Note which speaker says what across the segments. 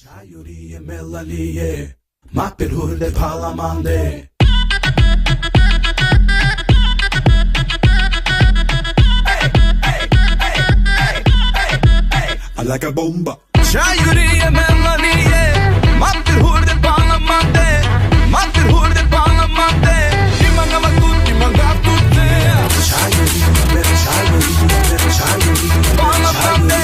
Speaker 1: Çayuriye melaliye, mapir hurde palamande. I like a bomba. Çayuriye melaliye, mapir hurde palamande. Mapir hurde palamande. Imanga matut, imanga tutte. Çayuriye palamande.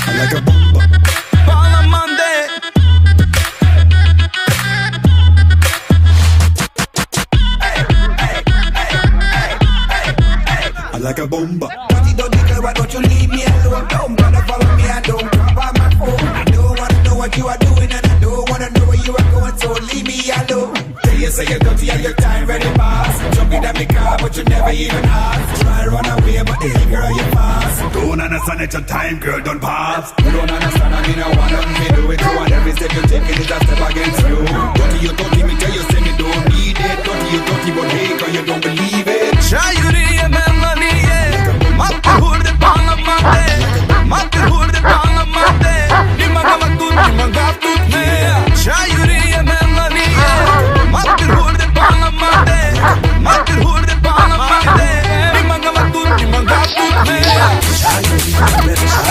Speaker 1: I like a bomba. Palamande. I like a bomba.
Speaker 2: Don't declare, why don't you leave me alone? Don't bother follow me, I don't grab on my phone. I don't wanna know what you are doing, and I don't wanna know where you are going, so leave me alone. Tell you say you're dirty and your time ready pass. Jumping at me car, but you never even ask. Try run away, but hey girl, you fast.
Speaker 1: Don't understand that your time, girl, don't pass.
Speaker 2: You don't understand, I mean I want nothing to do with you, and every step you take is a step against you. Dirty, me tell you say me don't need it. Dirty, but hey girl, you don't believe it.
Speaker 1: Çayuriye melaliye, mapir hurde palamande. Mapir hurde palamande. Imanga matut, imanga tutte. Çayuriye melaliye, mapir hurde palamande. Mapir hurde palamande. Imanga matut, imanga tutte. Çayuriye melaliye.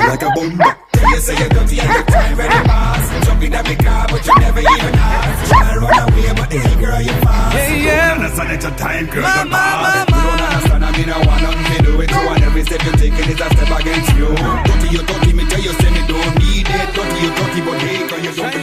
Speaker 2: Like a bomba. Tell you say you're dirty and your time ready pass. Jumping at me car, but you never even ask. Try run away, but hey girl, you fast.
Speaker 1: Don't understand that your time, girl, don't pass.
Speaker 2: You don't understand, I mean I want nothing to do with you, and every step you taking is a step against you. Dirty, me tell you say me don't need it. Dirty, but hey girl, you don't